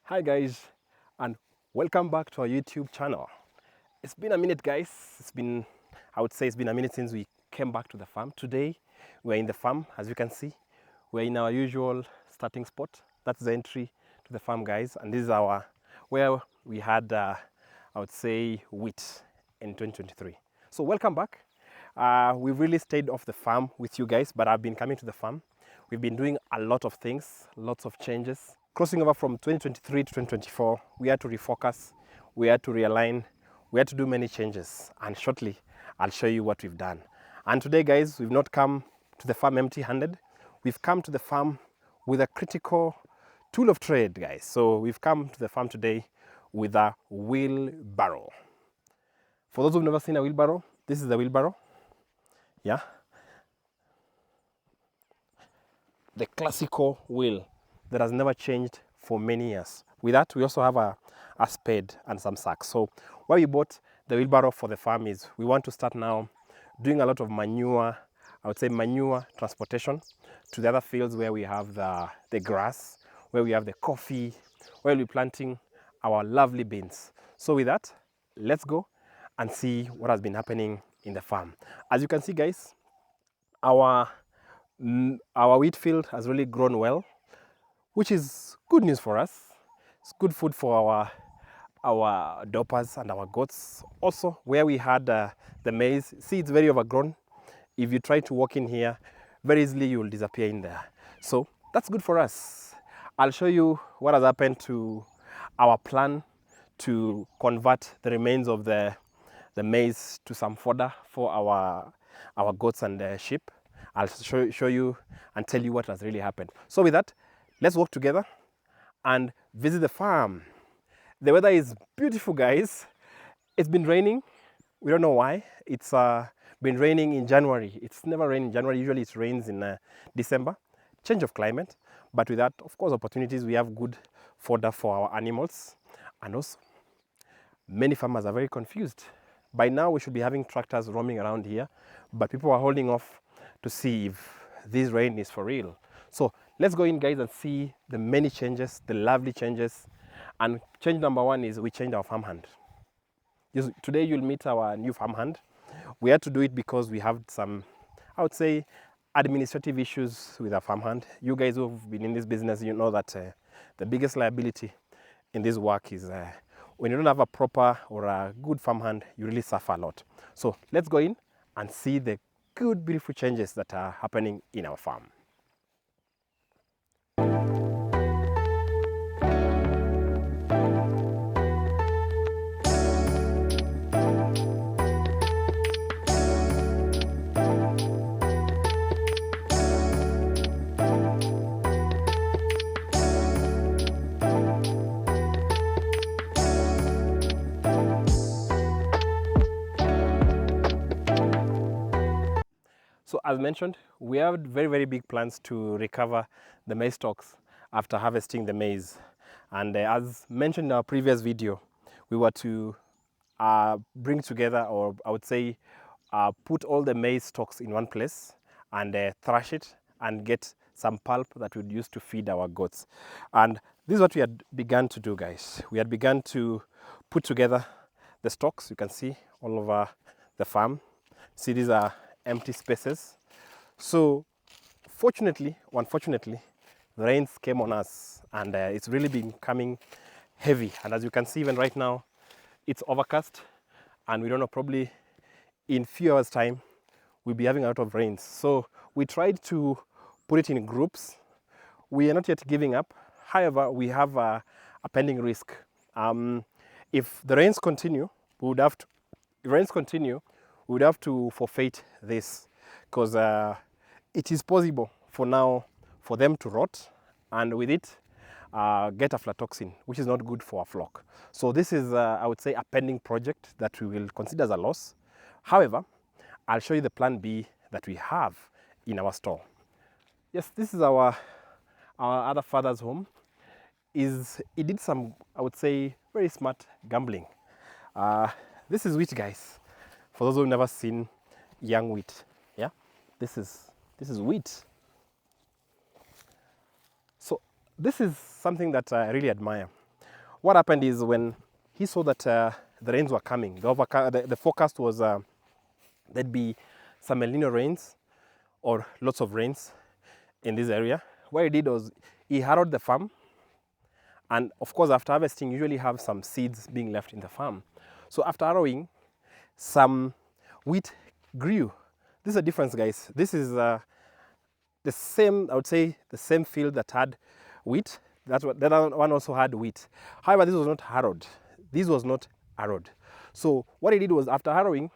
Hi guys, and welcome back to our YouTube channel. It's been a minute guys, I would say it's been a minute since we came back to the farm. Today we're in the farm. As you can see, we're in our usual starting spot. That's the entry to the farm guys, and this is where we had I would say wheat in 2023. So welcome back. We've really stayed off the farm with you guys, but I've been coming to the farm. We've been doing a lot of things, lots of changes. Crossing over from 2023 to 2024, we had to refocus, we had to realign, we had to do many changes. And shortly, I'll show you what we've done. And today, guys, we've not come to the farm empty-handed. We've come to the farm with a critical tool of trade, guys. So we've come to the farm today with a wheelbarrow. For those who've never seen a wheelbarrow, this is the wheelbarrow. Yeah. The classical wheel that has never changed for many years. With that, we also have a spade and some sacks. So why we bought the wheelbarrow for the farm is we want to start now doing a lot of manure, I would say manure transportation to the other fields where we have the grass, where we have the coffee, where we'll be planting our lovely beans. So with that, let's go and see what has been happening in the farm. As you can see, guys, our wheat field has really grown well, which is good news for us. It's good food for our dorpers and our goats. Also, where we had the maize, see, it's very overgrown. If you try to walk in here, very easily you will disappear in there. So that's good for us. I'll show you what has happened to our plan to convert the remains of the maize to some fodder for our goats and sheep. I'll show you and tell you what has really happened. So with that, let's walk together and visit the farm. The weather is beautiful, guys. It's been raining. We don't know why. It's been raining in January. It's never rained in January. Usually it rains in December. Change of climate. But with that, of course, opportunities. We have good fodder for our animals. And also, many farmers are very confused. By now, we should be having tractors roaming around here. But people are holding off to see if this rain is for real. So let's go in, guys, and see the many changes, the lovely changes. And change number one is we changed our farmhand. Today you'll meet our new farmhand. We had to do it because we have some, I would say, administrative issues with our farmhand. You guys who've been in this business, you know that the biggest liability in this work is when you don't have a proper or a good farmhand, you really suffer a lot. So let's go in and see the good, beautiful changes that are happening in our farm. So as mentioned, we have very, very big plans to recover the maize stalks after harvesting the maize. And as mentioned in our previous video, we were to bring together, or I would say, put all the maize stalks in one place and thrash it and get some pulp that we'd use to feed our goats. And this is what we had begun to do, guys. We had begun to put together the stalks. You can see all over the farm. See, these are empty spaces. So fortunately or unfortunately, the rains came on us, and it's really been coming heavy. And as you can see, even right now, it's overcast, and we don't know, probably in few hours time we'll be having a lot of rains. So we tried to put it in groups. We are not yet giving up. However, we have a pending risk. If the rains continue, we would have to forfeit this, because it is possible for now for them to rot, and with it get aflatoxin, which is not good for a flock. So this is, I would say, a pending project that we will consider as a loss. However, I'll show you the plan B that we have in our store. Yes, this is our other father's home. He did some, I would say, very smart gambling. This is wheat, guys. For those who've never seen young wheat, yeah, this is wheat. So this is something that I really admire. what happened is when he saw that the rains were coming, the forecast was there'd be some El Nino rains or lots of rains in this area. What he did was he harrowed the farm, and of course after harvesting you usually have some seeds being left in the farm. So after harrowing, some wheat grew. This is a difference, guys. This is the same, I would say, the same field that had wheat. That other one also had wheat. However, this was not harrowed. This was not harrowed. So what he did was, after harrowing,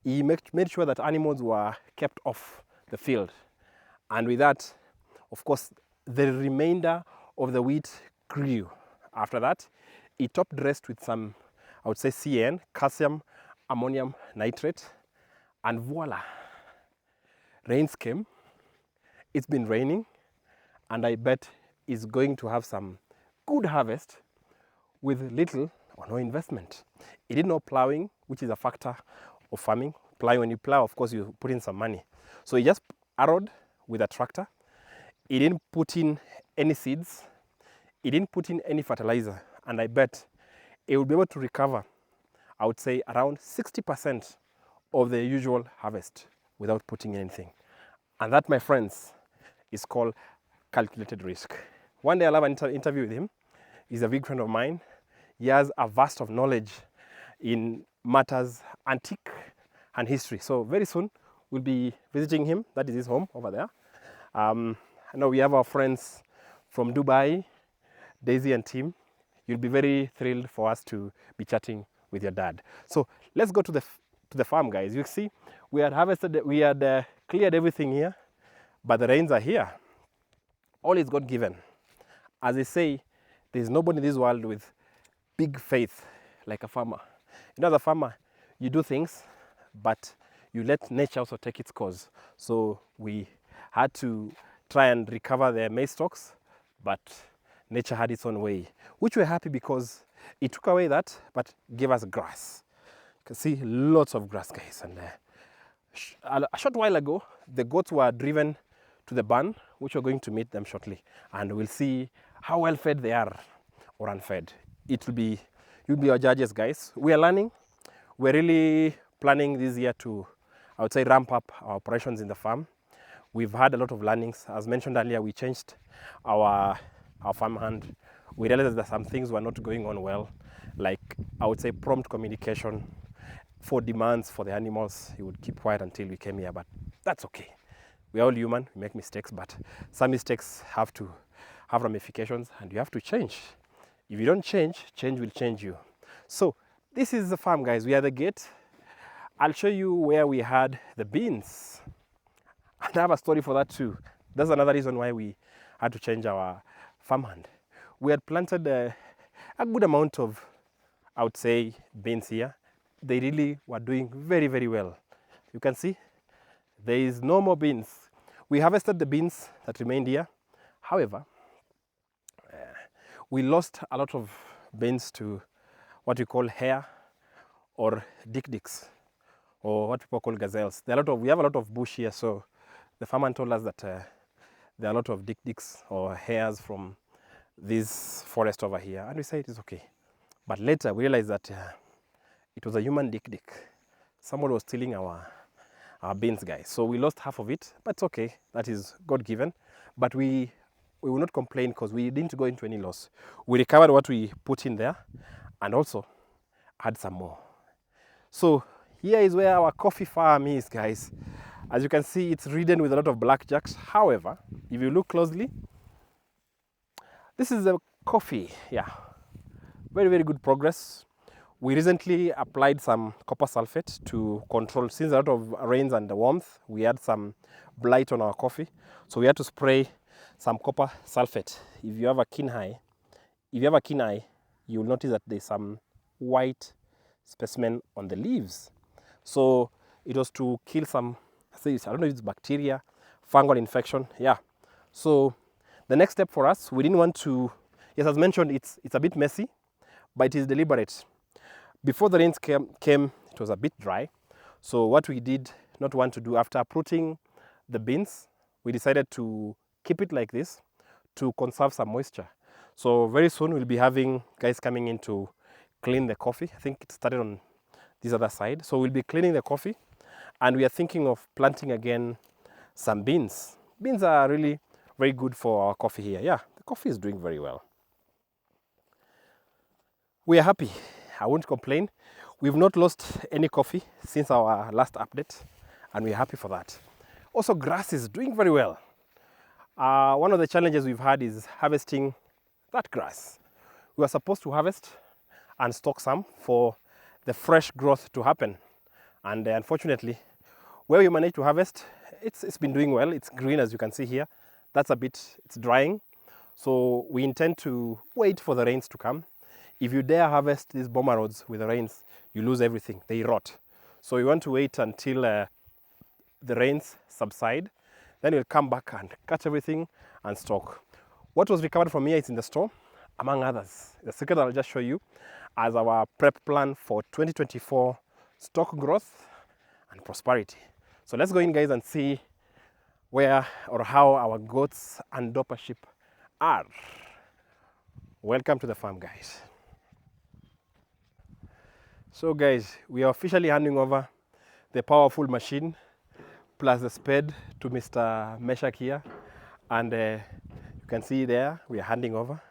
he made sure that animals were kept off the field. And with that, of course, the remainder of the wheat grew. After that, he top dressed with some, I would say, CAN, calcium ammonium nitrate, and voila, rains came. It's been raining, and I bet it's going to have some good harvest with little or no investment. He did no plowing, which is a factor of farming. Plowing, when you plow, of course, you put in some money. So he just harrowed with a tractor. He didn't put in any seeds. He didn't put in any fertilizer. And I bet he will be able to recover, I would say, around 60% of the usual harvest without putting in anything. And that, my friends, is called calculated risk. One day I'll have an interview with him. He's a big friend of mine. He has a vast of knowledge in matters antique and history. So very soon we'll be visiting him. That is his home over there. I know we have our friends from Dubai, Daisy and Tim. You'll be very thrilled for us to be chatting with your dad. So let's go to the farm, guys. You see, we had harvested, we had cleared everything here, but the rains are here. All is God given. As they say, there's nobody in this world with big faith like a farmer. You know, as a farmer, you do things, but you let nature also take its course. So we had to try and recover the maize stalks, but nature had its own way, which we're happy because it took away that, but gave us grass. You can see lots of grass, guys. And a short while ago, the goats were driven to the barn, which we're going to meet them shortly. And we'll see how well fed they are or unfed. You'll be our judges, guys. We are learning. We're really planning this year to, I would say, ramp up our operations in the farm. We've had a lot of learnings. As mentioned earlier, we changed our farmhand. We realized that some things were not going on well, like, I would say, prompt communication for demands for the animals. He would keep quiet until we came here, but that's okay. We're all human, we make mistakes, but some mistakes have to have ramifications and you have to change. If you don't change, change will change you. So this is the farm, guys. We are the gate. I'll show you where we had the beans. And I have a story for that too. That's another reason why we had to change our farmhand. We had planted a good amount of, I would say, beans here. They really were doing very, very well. You can see there is no more beans. We harvested the beans that remained here. However, we lost a lot of beans to what we call hare or dick-dicks, or what people call gazelles. We have a lot of bush here, so the farmer told us that there are a lot of dick-dicks or hares from this forest over here, and we said it is okay. But later we realized that it was a human dick-dick. Somebody was stealing our beans, guys. So we lost half of it, but it's okay. That is God-given. But we will not complain because we didn't go into any loss. We recovered what we put in there and also had some more. So here is where our coffee farm is, guys. As you can see, it's ridden with a lot of blackjacks. However, if you look closely, this is the coffee. Yeah, very, very good progress. We recently applied some copper sulfate to control, since a lot of rains and the warmth, we had some blight on our coffee. So we had to spray some copper sulfate. If you have a keen eye, you will notice that there's some white specimen on the leaves. So it was to kill some, I don't know if it's bacteria, fungal infection. Yeah. So the next step for us, we didn't want to, yes, as mentioned, it's a bit messy, but it is deliberate. Before the rains came, it was a bit dry. So what we did not want to do, after uprooting the beans, we decided to keep it like this to conserve some moisture. So very soon we'll be having guys coming in to clean the coffee. I think it started on this other side. So we'll be cleaning the coffee, and we are thinking of planting again some beans. Beans are really very good for our coffee here. Yeah, the coffee is doing very well. We are happy. I won't complain. We've not lost any coffee since our last update, and we're happy for that. Also, grass is doing very well. One of the challenges we've had is harvesting that grass. We were supposed to harvest and stock some for the fresh growth to happen. And unfortunately, where we managed to harvest, it's been doing well. It's green, as you can see here. That's a bit, it's drying. So we intend to wait for the rains to come. If you dare harvest these bomber rods with the rains, you lose everything. They rot. So we want to wait until the rains subside. Then we'll come back and cut everything and stock. What was recovered from here is in the store, among others. The secret I'll just show you as our prep plan for 2024 stock growth and prosperity. So let's go in, guys, and see where or how our goats and Dorper sheep are. Welcome to the farm, guys. So guys, we are officially handing over the powerful machine plus the spade to Mr. Meshach here, and you can see there we are handing over.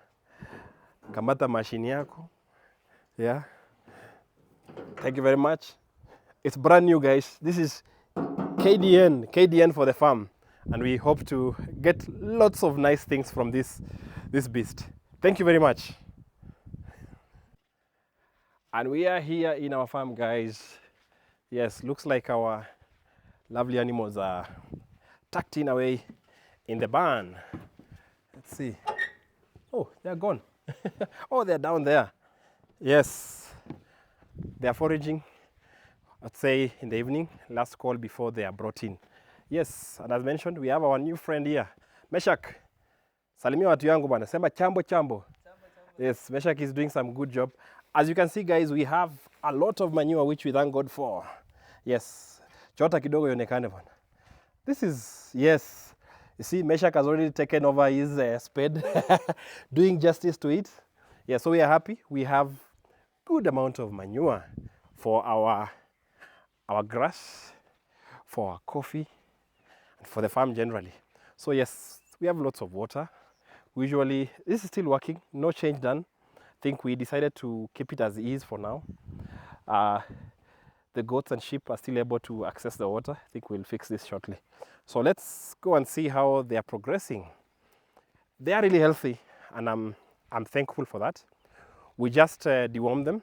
Kamata machine yako. Yeah. Thank you very much. It's brand new, guys. This is KDN for the farm, and we hope to get lots of nice things from this beast. Thank you very much. And we are here in our farm, guys. Yes, looks like our lovely animals are tucked in away in the barn. Let's see. Oh, they're gone. Oh, they're down there. Yes, they're foraging, I'd say, in the evening. Last call before they are brought in. Yes, and as mentioned, we have our new friend here, Meshach. Salimia watu yangu bana. Sema chambo chambo. Yes, Meshach is doing some good job. As you can see, guys, we have a lot of manure, which we thank God for. Yes. Chota kidogo yonekane bana. This is, yes. You see, Meshach has already taken over his spade, doing justice to it. Yeah, so we are happy. We have good amount of manure for our grass, for our coffee, and for the farm generally. So yes, we have lots of water. Usually, this is still working, no change done. I think we decided to keep it as is for now. The goats and sheep are still able to access the water. I think we'll fix this shortly. So let's go and see how they are progressing. They are really healthy, and I'm thankful for that. We just deworm them.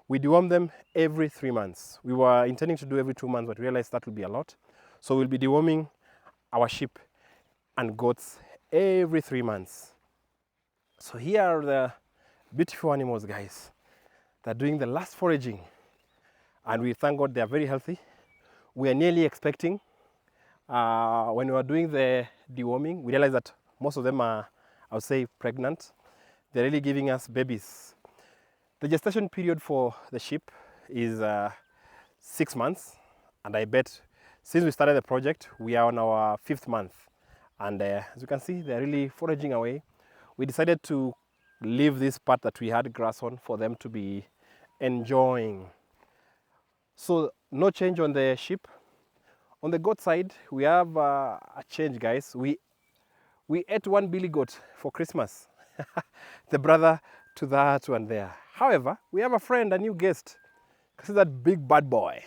We deworm them every 3 months. We were intending to do every 2 months, but realized that would be a lot. So we'll be deworming our sheep and goats every 3 months. So here are the beautiful animals, guys. They're doing the last foraging, and we thank God they are very healthy. We are nearly expecting. When we were doing the deworming, we realized that most of them are, I would say, pregnant. They're really giving us babies. The gestation period for the sheep is 6 months, and I bet since we started the project, we are on our 5th month. And as you can see, they're really foraging away. We decided to leave this part that we had grass on for them to be enjoying. So no change on the sheep. On the goat side, we have a change, guys. We ate one billy goat for Christmas, the brother to that one there. However, we have a friend, a new guest. See that big bad boy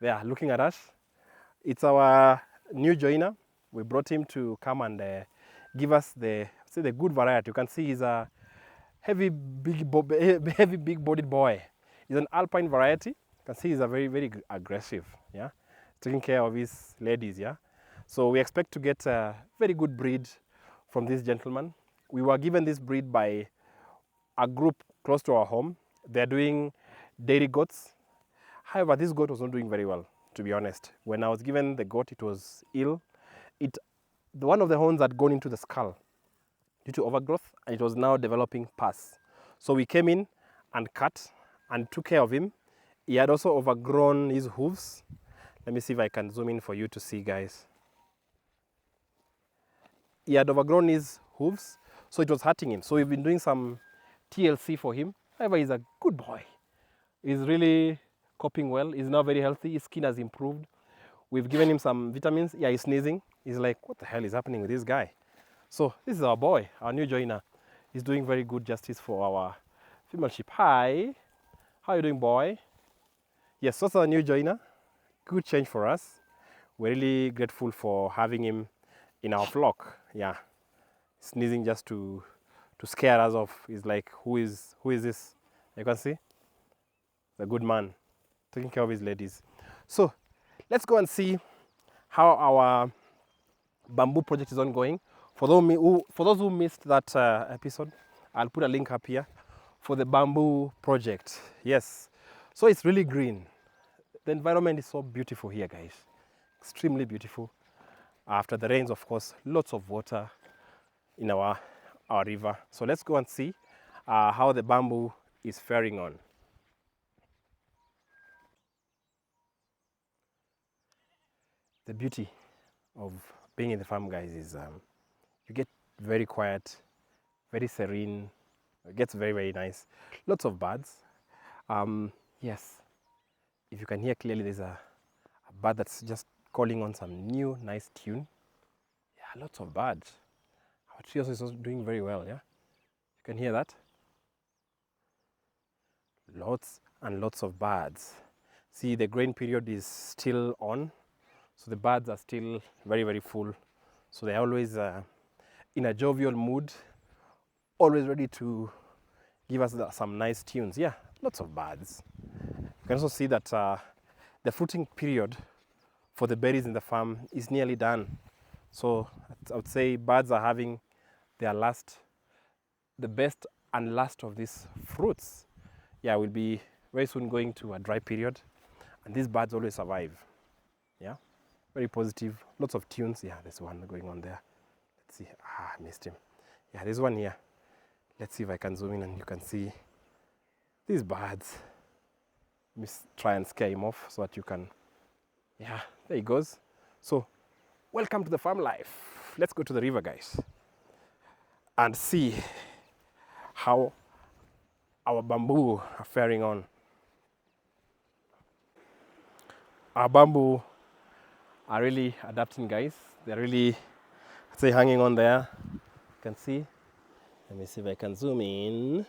there looking at us? It's our new joiner. We brought him to come and give us the good variety. You can see he's a heavy big-bodied boy. He's an alpine variety. You can see he's a very aggressive. Yeah, taking care of his ladies. Yeah, so we expect to get a very good breed from this gentleman. We were given this breed by a group close to our home. They're doing dairy goats. However, this goat was not doing very well, to be honest. When I was given the goat, it was ill. One of the horns had gone into the skull due to overgrowth, and it was now developing pus. So we came in and cut and took care of him. He had also overgrown his hooves. Let me see if I can zoom in for you to see, guys. He had overgrown his hooves, So it was hurting him. So we've been doing some TLC for him. However, he's a good boy. He's really coping well. He's now very healthy. His skin has improved. We've given him some vitamins. Yeah, he's sneezing. He's like, what the hell is happening with this guy? So this is our boy, our new joiner. He's doing very good justice for our female sheep. Hi, how are you doing, boy? Yes, that's our new joiner. Good change for us. We're really grateful for having him in our flock. Yeah, sneezing just to scare us off. He's like, who is this? You can see, the good man taking care of his ladies. So let's go and see how our bamboo project is ongoing. For those who missed that episode, I'll put a link up here for the bamboo project. Yes, so it's really green. The environment is so beautiful here, guys. Extremely beautiful. After the rains, of course, lots of water in our river. So let's go and see how the bamboo is faring on. The beauty of being in the farm, guys, is you get very quiet, very serene. It gets very, very nice. Lots of birds. Yes, if you can hear clearly, there's a bird that's just calling on some new nice tune. Yeah, lots of birds. Our tree also is also doing very well, yeah? You can hear that? Lots and lots of birds. See, the grain period is still on, so the birds are still very, very full. So they're always in a jovial mood, always ready to give us some nice tunes. Yeah, lots of birds. You can also see that the fruiting period for the berries in the farm is nearly done. So I would say birds are having their the best and last of these fruits. Yeah, we'll be very soon going to a dry period, and these birds always survive. Yeah, very positive, lots of tunes. Yeah, there's one going on there. Let's see. I missed him. Yeah, there's one here. Let's see if I can zoom in and you can see these birds. Let me try and scare him off so that you can. Yeah, there he goes. So, welcome to the farm life. Let's go to the river, guys, and see how our bamboo are faring on. Our bamboo are really adapting, guys. They're really, say, hanging on there. You can see. Let me see if I can zoom in.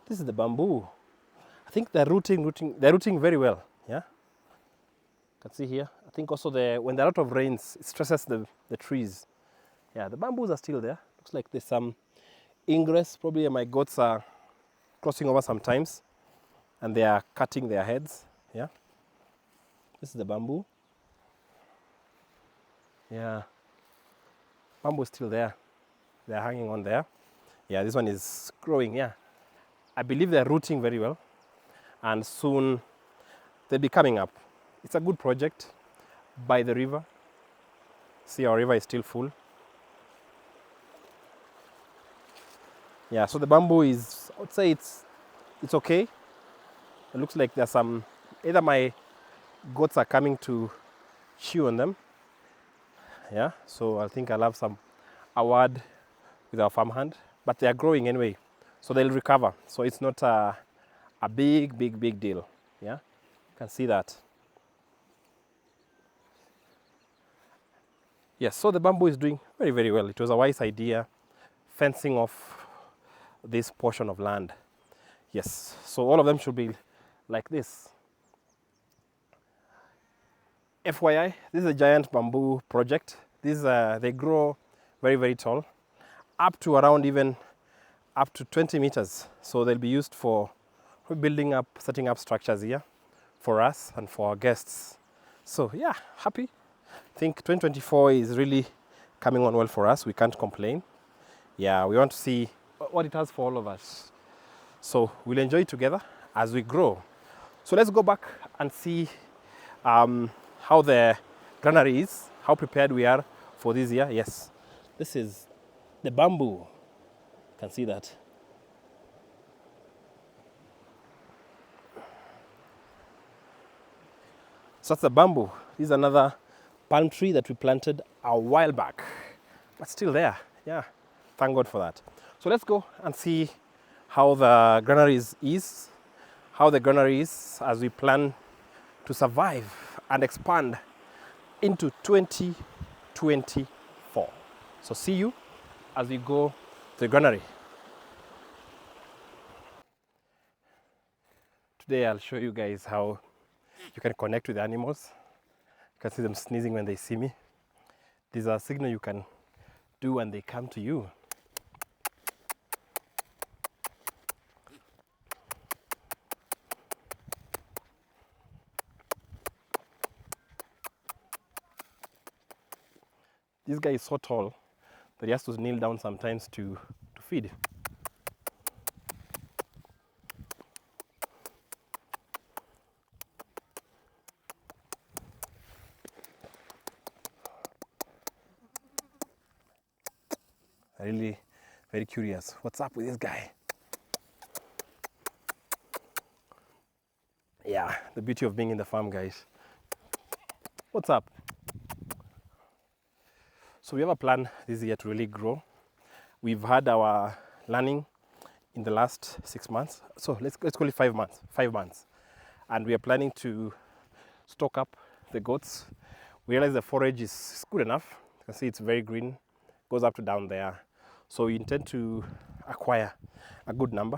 This is the bamboo. I think they're rooting very well. Yeah. You can see here. I think also when there are a lot of rains, it stresses the trees. Yeah, the bamboos are still there. Looks like there's some ingress. Probably my goats are crossing over sometimes, and they are cutting their heads. Yeah. This is the bamboo. Yeah. Bamboo is still there. They're hanging on there. Yeah, this one is growing. Yeah. I believe they're rooting very well, and soon they'll be coming up. It's a good project by the river. See, our river is still full. Yeah, so the bamboo is, I would say it's okay. It looks like there's some, either my goats are coming to chew on them. Yeah, so I think I'll have a word with our farmhand, but they are growing anyway, so they'll recover. So it's not a big deal. Yeah, you can see that. Yes, so the bamboo is doing very, very well. It was a wise idea, fencing off this portion of land. Yes, so all of them should be like this. FYI, this is a giant bamboo project. They grow very, very tall, up to around even up to 20 meters. So they'll be used for setting up structures here for us and for our guests. So yeah, happy. I think 2024 is really coming on well for us. We can't complain. Yeah, we want to see what it has for all of us. So we'll enjoy it together as we grow. So let's go back and see how the granary is, how prepared we are for this year. Yes, this is the bamboo. You can see that. So that's the bamboo. This is another palm tree that we planted a while back, but still there. yeah, thank God for that. So let's go and see how the granary is, how the granary is as we plan to survive and expand into 2024. So see you as we go to the granary. Today I'll show you guys how you can connect with the animals. You can see them sneezing when they see me. These are a signal you can do when they come to you. This guy is so tall that he has to kneel down sometimes to feed. Really very curious. What's up with this guy? Yeah, the beauty of being in the farm, guys. What's up? So we have a plan this year to really grow. We've had our learning in the last 6 months. So let's call it 5 months. 5 months. And we are planning to stock up the goats. We realize the forage is good enough. You can see it's very green. Goes up to down there. So we intend to acquire a good number.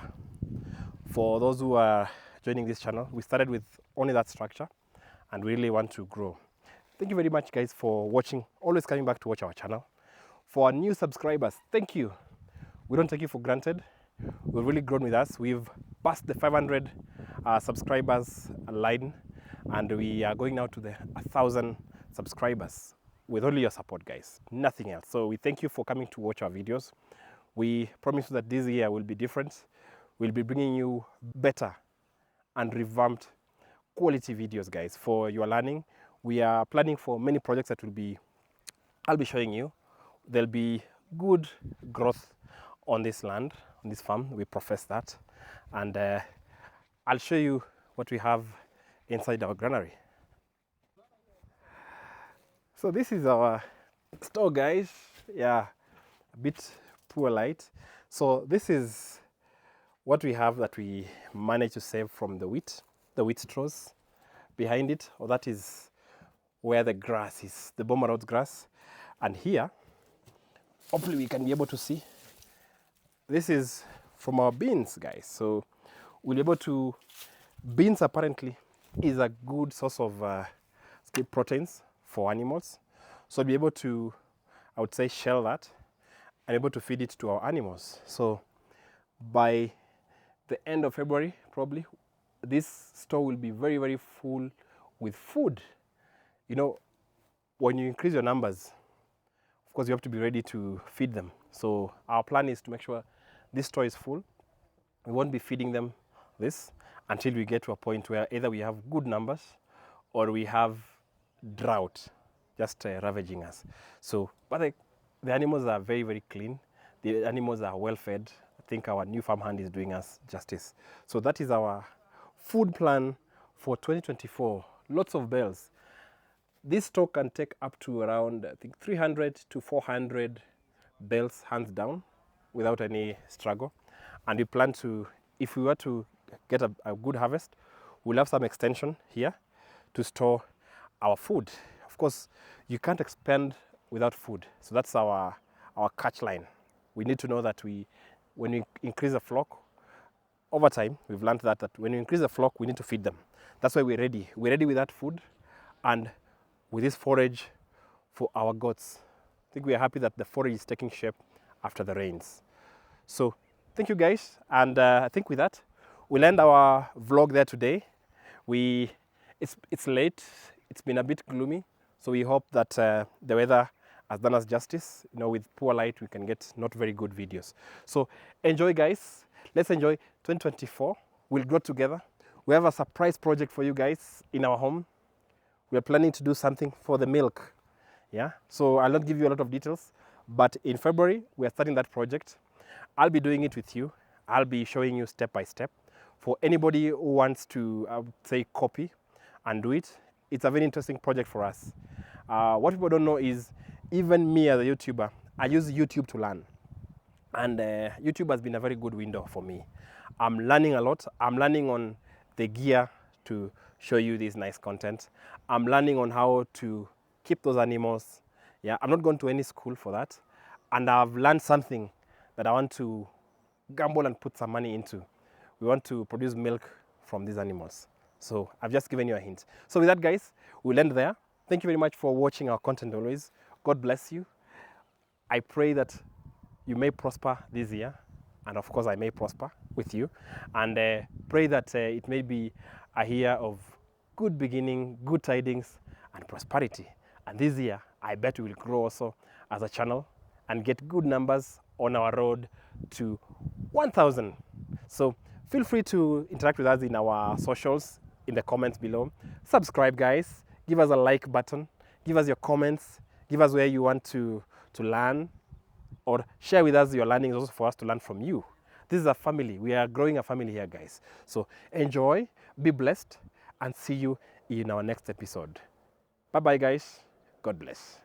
For those who are joining this channel, we started with only that structure and we really want to grow. Thank you very much, guys, for watching, always coming back to watch our channel. For our new subscribers, thank you. We don't take you for granted. We've really grown with us. We've passed the 500 subscribers line and we are going now to the 1,000 subscribers with only your support, guys, nothing else. So we thank you for coming to watch our videos. We promise you that this year will be different. We'll be bringing you better and revamped quality videos, guys, for your learning. We are planning for many projects that I'll be showing you. There'll be good growth on this land, on this farm. We profess that. And I'll show you what we have inside our granary. So this is our store, guys. Yeah, a bit poor light. So this is what we have that we managed to save from the wheat straws behind it. Or that is where the grass is, the Boma Road grass. And here, hopefully we can be able to see, this is from our beans, guys. So we'll be able to, beans apparently is a good source of proteins for animals. So we'll be able to, I would say, shell that and able to feed it to our animals. So by the end of February, probably, this store will be very, very full with food. You know, when you increase your numbers, of course, you have to be ready to feed them. So our plan is to make sure this store is full. We won't be feeding them this until we get to a point where either we have good numbers or we have drought just ravaging us. So, but the animals are very, very clean. The animals are well fed. I think our new farm hand is doing us justice. So that is our food plan for 2024. Lots of bells. This store can take up to around, I think, 300 to 400 bells hands down without any struggle. And we plan to, if we were to get a good harvest, we'll have some extension here to store our food. Of course, you can't expand without food. So that's our catch line. We need to know that when we increase the flock, over time, we've learned that when we increase the flock, we need to feed them. That's why we're ready. We're ready with that food and with this forage for our goats. I think we are happy that the forage is taking shape after the rains. So thank you, guys. And I think with that, we'll end our vlog there today. It's late. It's been a bit gloomy. So we hope that the weather has done us justice. You know, with poor light, we can get not very good videos. So enjoy, guys. Let's enjoy 2024. We'll grow together. We have a surprise project for you guys in our home. We are planning to do something for the milk. Yeah. So I'll not give you a lot of details, but in February, we are starting that project. I'll be doing it with you. I'll be showing you step by step. For anybody who wants to, I would say, copy and do it, it's a very interesting project for us. What people don't know is, even me as a YouTuber, I use YouTube to learn. And YouTube has been a very good window for me. I'm learning a lot. I'm learning on the gear to show you this nice content. I'm learning on how to keep those animals. Yeah, I'm not going to any school for that. And I've learned something that I want to gamble and put some money into. We want to produce milk from these animals. So I've just given you a hint. So with that, guys, we'll end there. Thank you very much for watching our content always. God bless you. I pray that you may prosper this year, and of course I may prosper with you, and pray that it may be a year of good beginning, good tidings, and prosperity. And this year, I bet we will grow also as a channel and get good numbers on our road to 1,000. So feel free to interact with us in our socials, in the comments below. Subscribe, guys. Give us a like button. Give us your comments. Give us where you want to learn, or share with us your learnings also for us to learn from you. This is a family. We are growing a family here, guys. So enjoy, be blessed, and see you in our next episode. Bye-bye, guys. God bless.